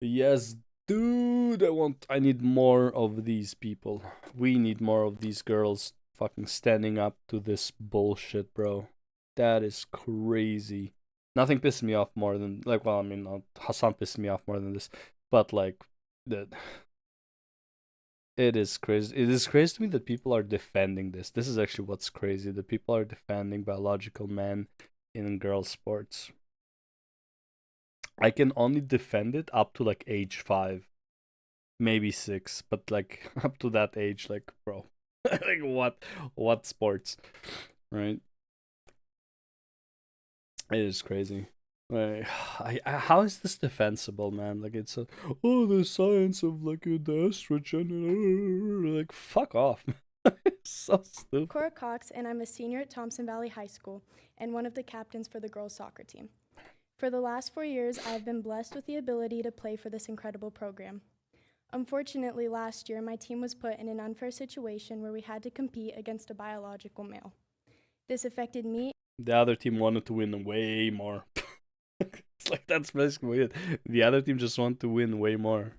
Yes, dude. I need more of these people. We need more of these girls fucking standing up to this bullshit, bro. That is crazy. Nothing pisses me off more than like. Well, I mean, Hassan pisses me off more than this, but like, that it is crazy. It is crazy to me that people are defending this. This is actually what's crazy. That people are defending biological men in girl sports. I can only defend it up to like age 5, maybe 6, but like up to that age, like bro, like what sports, right? It is crazy. Like, how is this defensible, man? Like it's oh, the science of like the estrogen, like fuck off. It's so stupid. Cora Cox, and I'm a senior at Thompson Valley High School and one of the captains for the girls' soccer team. For the last 4 years, I've been blessed with the ability to play for this incredible program. Unfortunately, last year, my team was put in an unfair situation where we had to compete against a biological male. This affected me. The other team wanted to win way more. It's like that's basically it. The other team just want to win way more.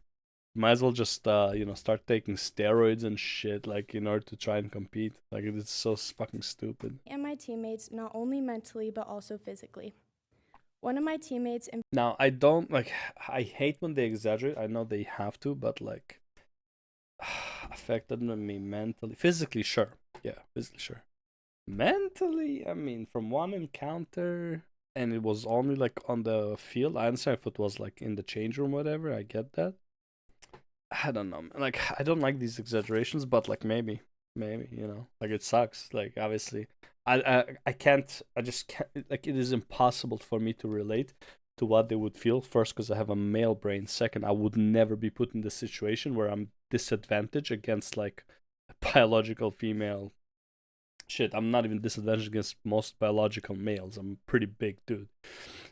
Might as well just start taking steroids and shit like in order to try and compete. Like it's so fucking stupid. And my teammates, not only mentally but also physically. One of my teammates. Now I don't like. I hate when they exaggerate. I know they have to, but like, affected me mentally, physically, sure. Yeah, physically, sure. Mentally, I mean, from one encounter, and it was only like on the field. I understand if it was like in the change room, whatever. I get that. I don't know. Like, I don't like these exaggerations, but like maybe like it sucks. Like, obviously, I can't. I just can't. Like, it is impossible for me to relate to what they would feel. First, because I have a male brain. Second, I would never be put in this situation where I'm disadvantaged against like a biological female. Shit, I'm not even disadvantaged against most biological males. I'm a pretty big dude.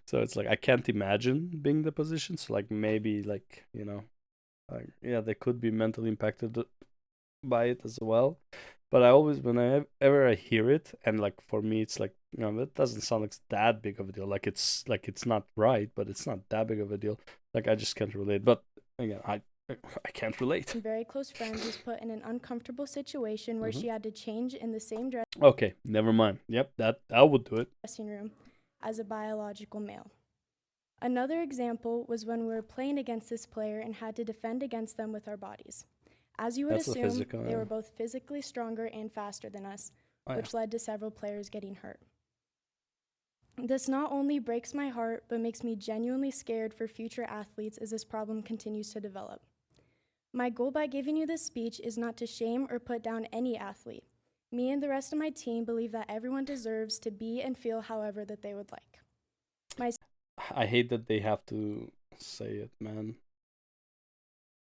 So it's like I can't imagine being in the position. So like maybe like like yeah, they could be mentally impacted by it as well. But I always, whenever I hear it, and like for me, it's like that doesn't sound like it's that big of a deal. Like it's not right, but it's not that big of a deal. Like I just can't relate. But again, I can't relate. Very close friend was put in an uncomfortable situation where she had to change in the same Okay, never mind. Yep, that would do it. dressing room as a biological male. Another example was when we were playing against this player and had to defend against them with our bodies. As you would That's the assume, physical. they Yeah. were both physically stronger and faster than us, Oh, yeah. which led to several players getting hurt. This not only breaks my heart, but makes me genuinely scared for future athletes as this problem continues to develop. My goal by giving you this speech is not to shame or put down any athlete. Me and the rest of my team believe that everyone deserves to be and feel however that they would like. I hate that they have to say it, man.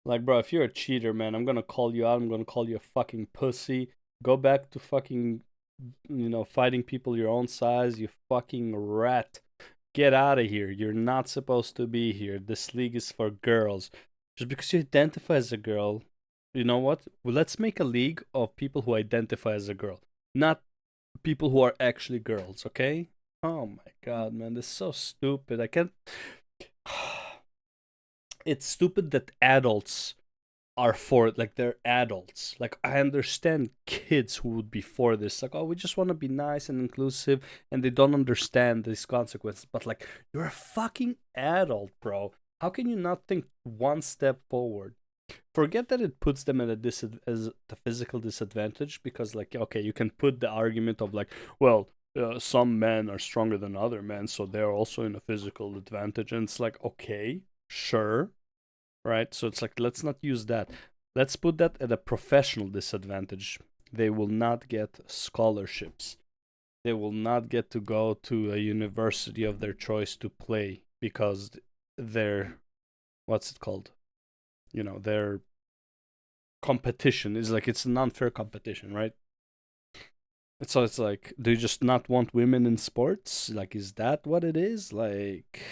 Like, bro, if you're a cheater, man, I'm gonna call you out. I'm gonna call you a fucking pussy. Go back to fucking, fighting people your own size. You fucking rat. Get out of here. You're not supposed to be here. This league is for girls. Just because you identify as a girl, you know what? Well, let's make a league of people who identify as a girl, not people who are actually girls, okay? Oh my god, man, this is so stupid. I can't. It's stupid that adults are for it. Like, they're adults. Like, I understand kids who would be for this. Like, oh, we just want to be nice and inclusive, and they don't understand these consequences. But like, you're a fucking adult, bro. How can you not think one step forward? Forget that it puts them at as a physical disadvantage, because like, okay, you can put the argument of like, well, some men are stronger than other men, so they're also in a physical advantage, and it's like, okay, sure, right? So it's like, let's not use that. Let's put that at a professional disadvantage. They will not get scholarships. They will not get to go to a university of their choice to play because they're, what's it called? Their competition is like, it's an unfair competition, right? So it's like, do you just not want women in sports? Like, is that what it is? Like,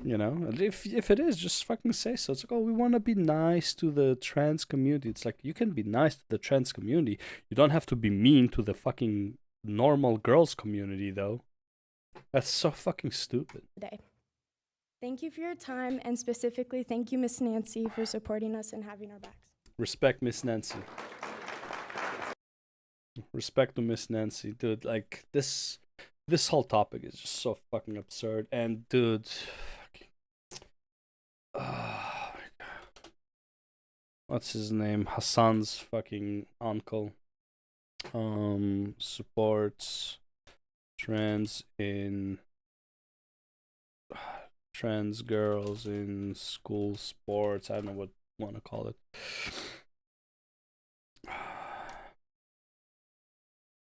if it is, just fucking say so. It's like, oh, we want to be nice to the trans community. It's like, you can be nice to the trans community. You don't have to be mean to the fucking normal girls community, though. That's so fucking stupid. Today. Thank you for your time, and specifically, thank you, Miss Nancy, for supporting us and having our backs. Respect Miss Nancy. Respect to Miss Nancy, dude. Like this whole topic is just so fucking absurd. And dude, what's his name? Hassan's fucking uncle. Supports trans girls in school sports. I don't know what you want to call it.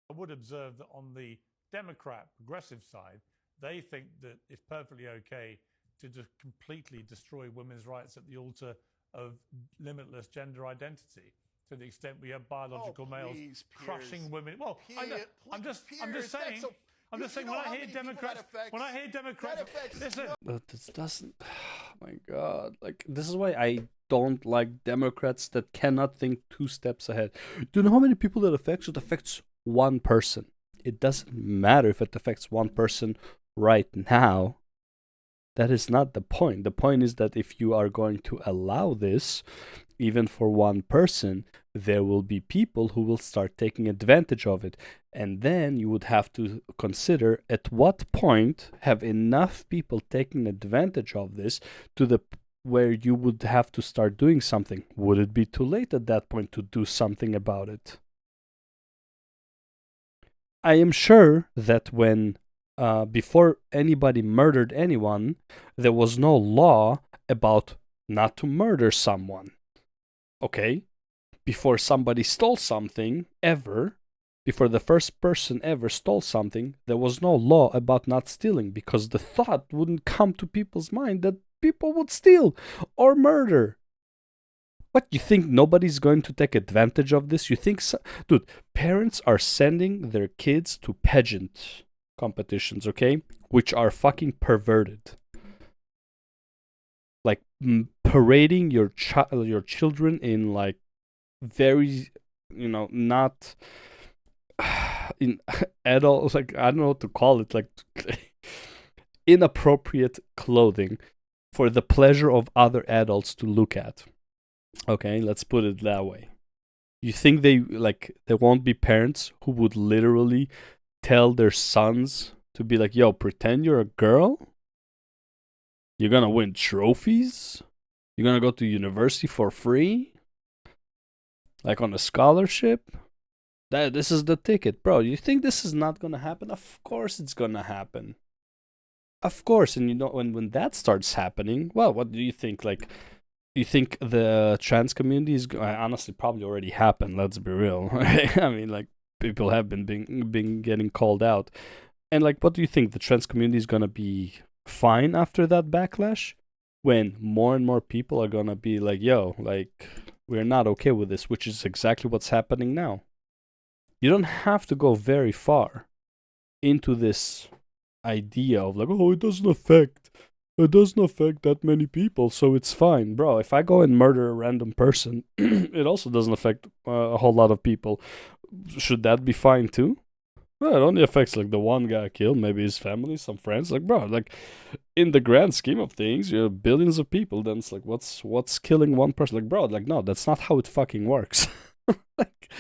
I would observe that on the Democrat progressive side, they think that it's perfectly okay to just completely destroy women's rights at the altar of limitless gender identity, to the extent we have biological males crushing women. Well, I'm just saying. I'm just saying, when I hear Democrats, listen. But this doesn't. Oh my God! Like, this is why I don't like Democrats that cannot think 2 steps ahead. Do you know how many people that affects? It affects one person. It doesn't matter if it affects one person right now. That is not the point. The point is that if you are going to allow this, even for one person, there will be people who will start taking advantage of it. And then you would have to consider at what point have enough people taken advantage of this to the where you would have to start doing something. Would it be too late at that point to do something about it? I am sure that when before anybody murdered anyone, there was no law about not to murder someone. Okay? Before somebody stole something, ever, before the first person ever stole something, there was no law about not stealing, because the thought wouldn't come to people's mind that people would steal or murder. What, you think nobody's going to take advantage of this? You think so? Dude, parents are sending their kids to pageant competitions, okay? Which are fucking perverted. Like, parading your children in, like, very, not in adult, like, I don't know what to call it, like, inappropriate clothing for the pleasure of other adults to look at. Okay, let's put it that way. You think there won't be parents who would literally tell their sons to be like, yo, pretend you're a girl? You're gonna win trophies? You're gonna go to university for free? Like on a scholarship? This is the ticket, bro. You think this is not gonna happen? Of course it's gonna happen. Of course, and when that starts happening, well, what do you think? Like, you think the trans community is honestly probably already happened? Let's be real. I mean, like, people have been getting called out, and like, what do you think? The trans community is gonna be fine after that backlash, when more and more people are gonna be like, yo, like, we're not okay with this, which is exactly what's happening now. You don't have to go very far into this idea of like, oh, it doesn't affect that many people, so it's fine. Bro, if I go and murder a random person, it also doesn't affect a whole lot of people. Should that be fine too? Well, it only affects like the one guy I killed, maybe his family, some friends. Like, bro, like, in the grand scheme of things, you have billions of people. Then it's like, what's killing one person? Like, bro, like, no, that's not how it fucking works. Like,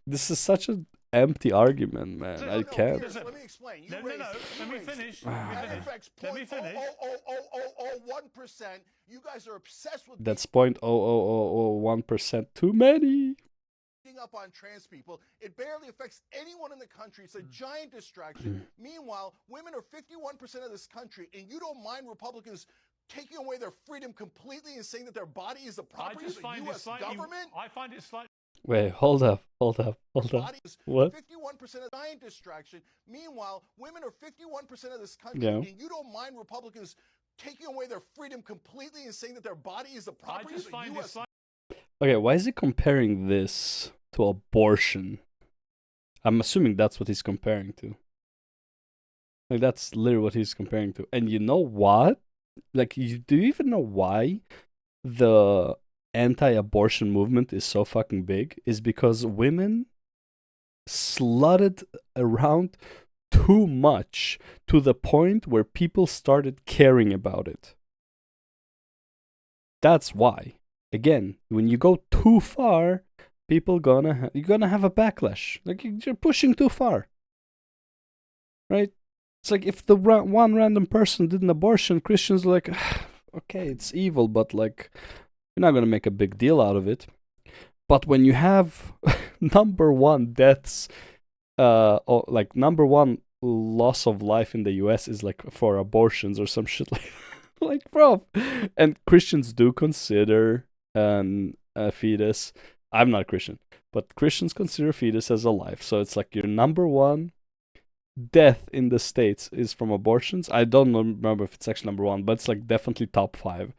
this is such an empty argument, man. I can't. Let me explain. Let me finish. That affects 0.00001%. You guys are obsessed with. That's 0.00001% too many. Up on trans people, it barely affects anyone in the country. It's a giant distraction. Meanwhile, women are 51% of this country, and you don't mind Republicans taking away their freedom completely and saying that their body is the property of the U.S. government? I find it slightly. Wait, hold up. What? 51% of giant distraction. Meanwhile, women are 51% of this country, and you don't mind Republicans taking away their freedom completely and saying that their body is the property of the U.S. Okay, why is he comparing this to abortion? I'm assuming that's what he's comparing to. Like, that's literally what he's comparing to. And you know what? Like, do you even know why the anti-abortion movement is so fucking big? Is because women slutted around too much to the point where people started caring about it. that's why. Again, when you go too far, people you're gonna have a backlash. Like you're pushing too far, right? It's like if the one random person did an abortion, Christians are like, okay, it's evil, but like, you're not gonna make a big deal out of it. But when you have number one deaths, or like number one loss of life in the U.S. is like for abortions or some shit like, like bro, and Christians do consider a fetus. I'm not Christian, but Christians consider fetus as a life. So it's like your number one death in the States is from abortions. I don't remember if it's actually number one, but it's like definitely top 5,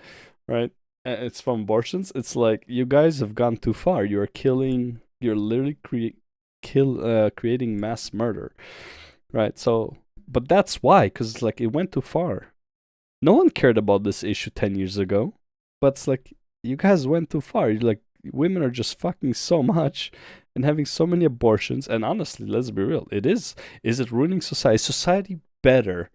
right? It's from abortions. It's like you guys have gone too far. You're literally creating mass murder, right? So, but that's why, because it's like it went too far. No one cared about this issue 10 years ago, but it's like you guys went too far. You're like, women are just fucking so much and having so many abortions. And honestly, let's be real. Is it ruining society? Is society better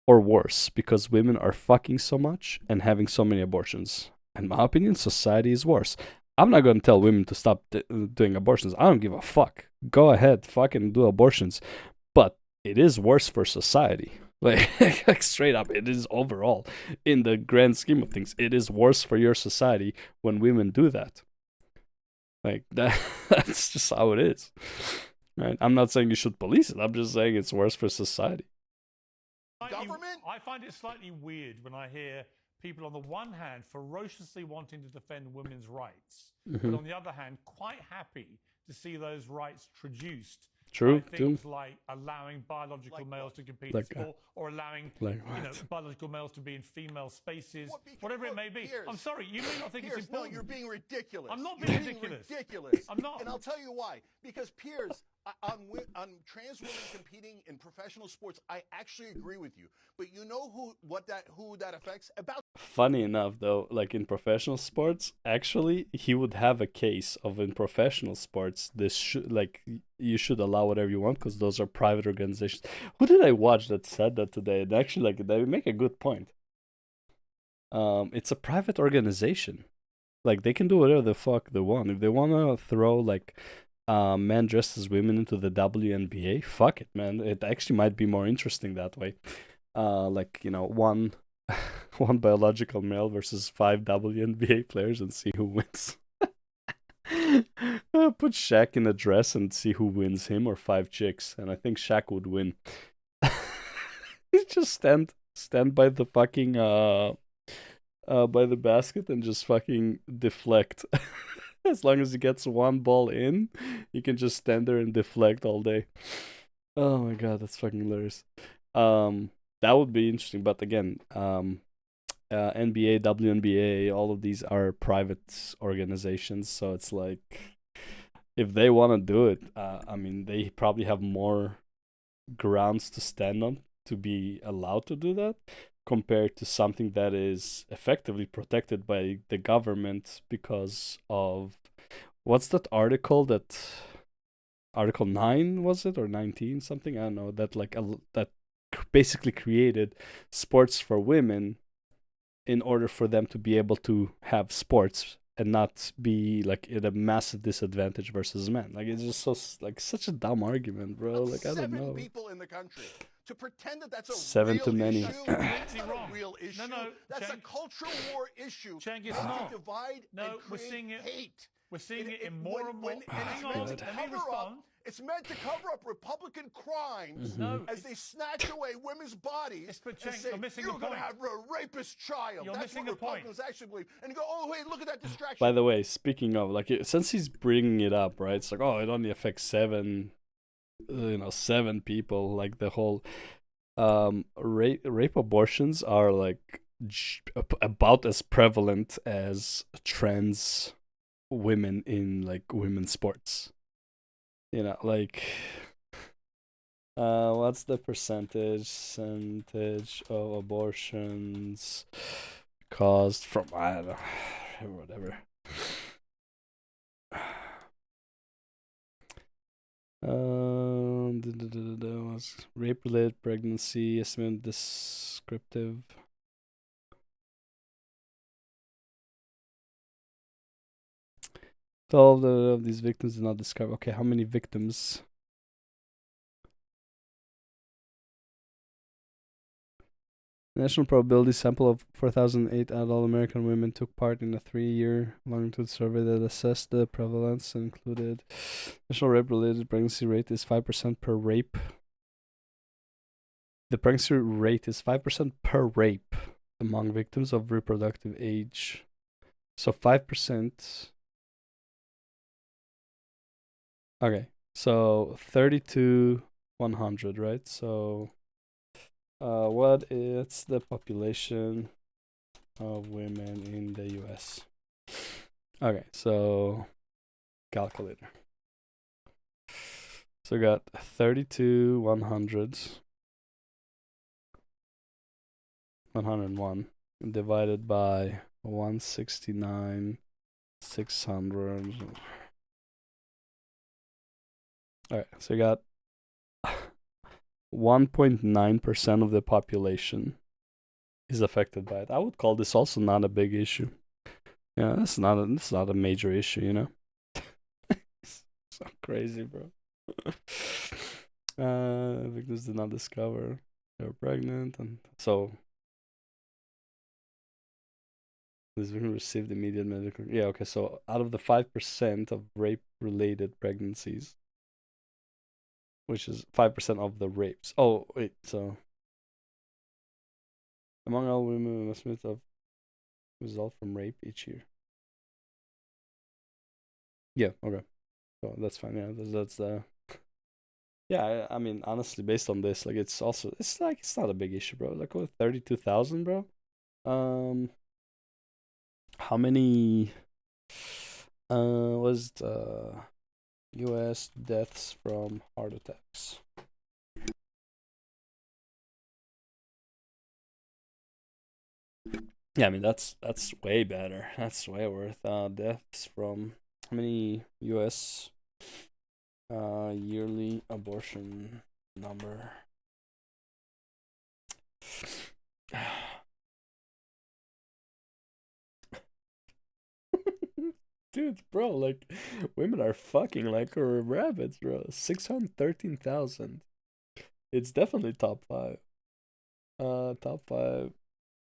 or worse because women are fucking so much and having so many abortions? In my opinion, society is worse. I'm not going to tell women to stop doing abortions. I don't give a fuck. Go ahead, fucking do abortions. But it is worse for society. Like straight up, it is overall. In the grand scheme of things, it is worse for your society when women do that. Like that's just how it is. Right? I'm not saying you should police it. I'm just saying it's worse for society. Government? I find it slightly weird when I hear people on the one hand ferociously wanting to defend women's rights, but on the other hand quite happy to see those rights traduced. True. Things like allowing biological males to compete in sport, or allowing biological males to be in female spaces, whatever it may be. Piers, I'm sorry, you may not think it's important. No, you're being ridiculous. I'm not being ridiculous. I'm not. And I'll tell you why. Because Piers, on trans women competing in professional sports, I actually agree with you. But you know who that affects? Funny enough, though, like in professional sports, actually, he would have a case of in professional sports, this should like you should allow whatever you want because those are private organizations. Who did I watch that said that today? And actually, like they make a good point. It's a private organization. Like they can do whatever the fuck they want. If they want to throw like men dressed as women into the WNBA, fuck it, man. It actually might be more interesting that way. Like, you know, one biological male versus 5 WNBA players and see who wins. Put Shaq in a dress and see who wins, him or 5 chicks, and I think Shaq would win. Just stand by the fucking by the basket and just fucking deflect. As long as he gets one ball in, he can just stand there and deflect all day. Oh my god, that's fucking hilarious. That would be interesting, but again, NBA, WNBA, all of these are private organizations, so it's like if they want to do it, I mean, they probably have more grounds to stand on to be allowed to do that compared to something that is effectively protected by the government because of what's that article Article 9 was it or 19 something, I don't know, that like that basically created sports for women in order for them to be able to have sports and not be like at a massive disadvantage versus men. Like it's just so like such a dumb argument, bro. Like I don't know. 7 people in the country to pretend that that's a 7 real too many. issue. That's not a real issue. No, that's a cultural war issue. Cenk, it's to not. divide and we're create seeing it. hate. We're seeing it in more and more. Hang on, let me respond. It's meant to cover up Republican crimes as they snatch away women's bodies. But and say, you're missing you're a going to point. have a rapist child. You're That's missing what a point. Republicans actually believe. And you go, oh, wait, look at that distraction. By the way, speaking of, like, since he's bringing it up, right? It's like, oh, it only affects 7 people. Like the whole rape abortions are like about as prevalent as trans women in like women's sports. You know, like what's the percentage of abortions caused from, I don't know, whatever. Was rape-related pregnancy estimated descriptive. 12 of these victims did not discover. Okay, how many victims? National probability sample of 4,008 adult American women took part in a 3-year longitude survey that assessed the prevalence and included national rape-related pregnancy rate is 5% per rape. The pregnancy rate is 5% per rape among victims of reproductive age. So 5%. Okay, so 32 100, right? So what is the population of women in the US? Okay, so calculator. So we got 32 100 101 divided by 169 600. Alright, so we got 1.9% of the population is affected by it. I would call this also not a big issue. Yeah, it's not a major issue, you know. So crazy, bro. Victims did not discover they were pregnant, and so this victim received immediate medical. Yeah, okay. So out of the 5% of rape-related pregnancies, which is 5% of the rapes. Oh wait, so among all women must of result from rape each year. Yeah, okay. So that's fine. Yeah, that's the. Yeah, I mean, honestly, based on this, like, it's not a big issue, bro. Like, what, 32,000, bro? How many? Was the U.S. deaths from heart attacks? Yeah, I mean that's way better. That's way worth. Deaths from how many U.S. Yearly abortion number? Dude, bro, like women are fucking like rabbits, bro. 613,000. It's definitely top 5. Top 5.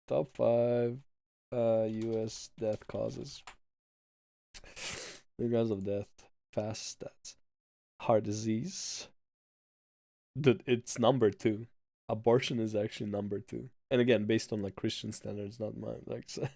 Top 5 US death causes. The cause of death. Fast stats. Heart disease. Dude, it's number 2. Abortion is actually number 2. And again, based on like Christian standards, not mine. Like, so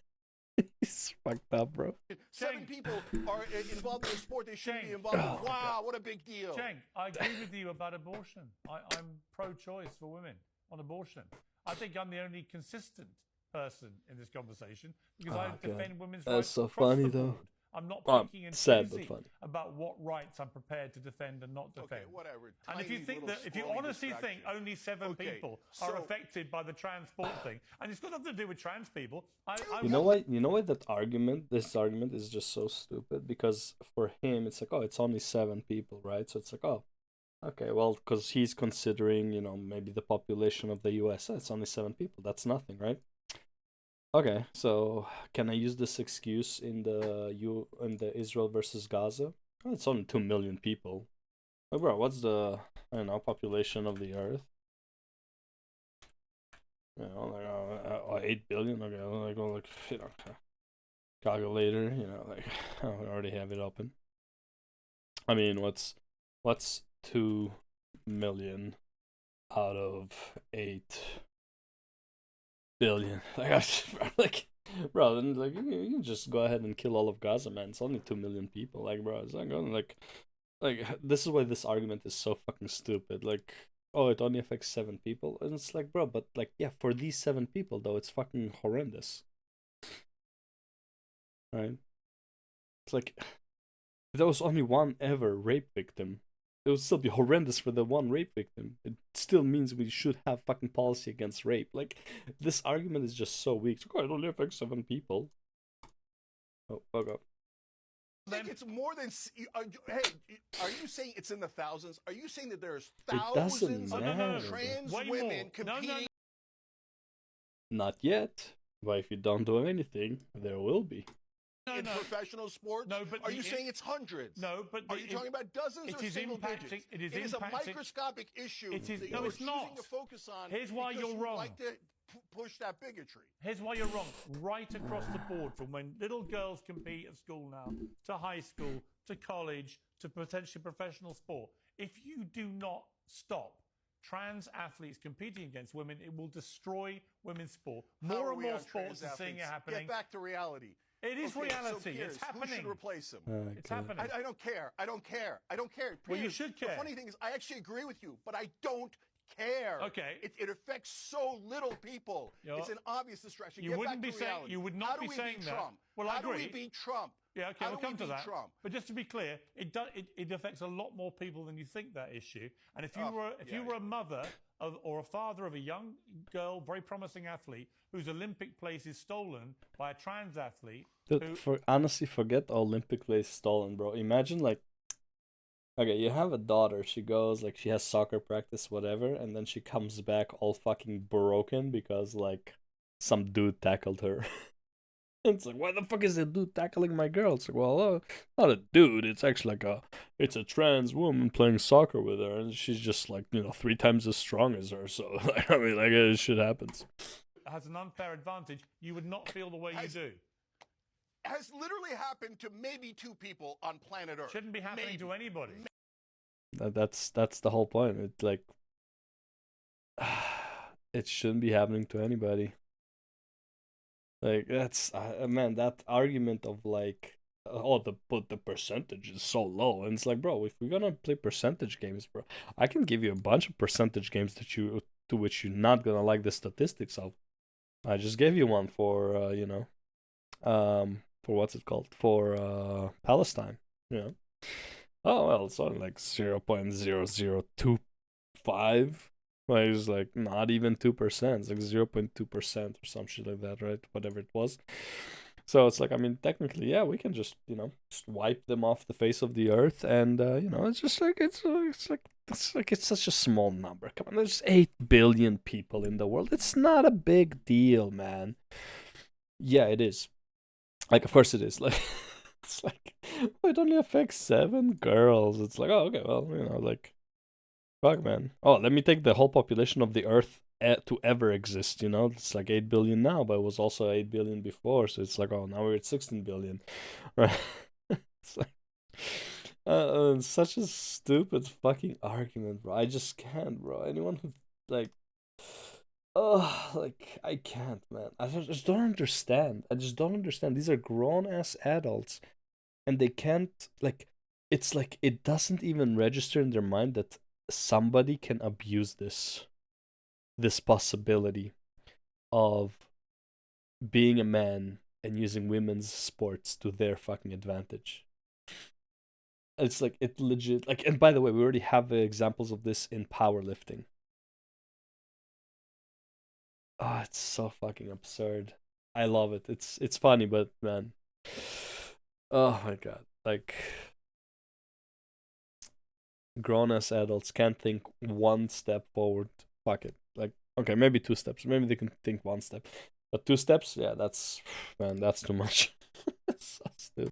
it's fucked up, bro. 7 people are involved in a sport they shouldn't be involved in. Wow, what a big deal. Cheng, I agree with you about abortion. I'm pro-choice for women on abortion. I think I'm the only consistent person in this conversation because I defend women's rights. That's so across funny the though. board. I'm not picking and sad but choosing funny about what rights I'm prepared to defend and not defend. Okay, whatever. And if you think that, if you honestly think only 7 people are affected by the transport thing, and it's got nothing to do with trans people, You know why this argument is just so stupid? Because for him, it's like, oh, it's only 7 people, right? So it's like, oh, okay, well, because he's considering, you know, maybe the population of the US. It's only 7 people. That's nothing, right? Okay, so can I use this excuse in the Israel versus Gaza? Oh, it's only 2 million people. Like, bro, what's the, I don't know, population of the Earth? You know, like 8 billion. Okay, like you know, calculator. You know, like I already have it open. I mean, what's 2 million out of 8 billion? Like, bro, then like you can just go ahead and kill all of Gaza, man. It's only 2 million people. Like, bro, it's not going like this is why this argument is so fucking stupid. Like, oh, it only affects 7 people, and it's like, bro, but like, yeah, for these 7 people though, it's fucking horrendous, right? It's like if there was only one ever rape victim, it would still be horrendous for the one rape victim. It still means we should have fucking policy against rape. Like, this argument is just so weak. It's like, oh, it only affects 7 people. Oh, fuck up. I think it's more than. Hey, are you saying it's in the thousands? Are you saying that there's thousands of trans women competing? Not yet. But if you don't do anything, there will be. No, no, in no. professional sports? No, but are you saying it's hundreds? No, but are you talking about dozens or single digits? It is It is a impacting. microscopic issue It is, that no, you're it's choosing not. to focus on. Here's why because you're you wrong. like to push that bigotry. Here's why you're wrong. Right across the board, from when little girls compete at school now, to high school, to college, to potentially professional sport. If you do not stop trans athletes competing against women, it will destroy women's sport. More and more sports are seeing it happening. Get back to reality. It is reality. So It's happening. Who should replace him? It's happening. I don't care. I don't care. I don't care. Well, you should care. The funny thing is, I actually agree with you, but I don't care. Okay. It affects so little people. It's an obvious distraction. You wouldn't be saying. You would not be saying that. Well, I agree. How do we beat Trump? Yeah, okay, we'll come to that. Trump? But just to be clear, it affects a lot more people than you think, that issue. And if you were a mother or a father of a young girl, very promising athlete, whose Olympic place is stolen by a trans athlete, dude, honestly, forget Olympic place stolen, bro. Imagine like, okay, you have a daughter. She goes like she has soccer practice, whatever, and then she comes back all fucking broken because like some dude tackled her. It's like, why the fuck is the dude tackling my girl? It's like, well, not a dude. It's actually like it's a trans woman playing soccer with her, and she's just like, 3 times as strong as her. So I mean, like, shit happens. Has an unfair advantage. You would not feel the way you do. Has literally happened to maybe 2 people on planet Earth. Shouldn't be happening to anybody. That's the whole point. It's like, it shouldn't be happening to anybody. Like, that's man, that argument of like, the percentage is so low, and it's like, bro, if we're gonna play percentage games, bro, I can give you a bunch of percentage games to which you're not gonna like the statistics of. I just gave you one for for what's it called, for Palestine, Oh well, it's only like 0.0025. Like, it's like not even 2%. It's like 0.2% or some shit like that, right? Whatever it was. So it's like, I mean, technically, yeah, we can just just wipe them off the face of the earth, and it's just like it's such a small number. Come on, there's 8 billion people in the world. It's not a big deal, man. Yeah, it is. Like, of course it is. Like, it's like, it only affects 7 girls. It's like, oh, okay, well, like, fuck, man. Oh, let me take the whole population of the Earth to ever exist. It's like 8 billion now, but it was also 8 billion before. So it's like, oh, now we're at 16 billion, right? It's like, such a stupid fucking argument, bro. I just can't, bro. Anyone who like, I can't, man. I just don't understand. These are grown ass adults, and they can't, like, it's like it doesn't even register in their mind that somebody can abuse this possibility of being a man and using women's sports to their fucking advantage. It's like, it legit, like, and by the way, we already have examples of this in powerlifting. Oh, it's so fucking absurd. I love it. It's funny, but man, oh my god, like, grown-ass adults can't think one step forward. Fuck it. Like, okay, maybe 2 steps. Maybe they can think 1 step. But 2 steps, yeah, that's too much. So stupid.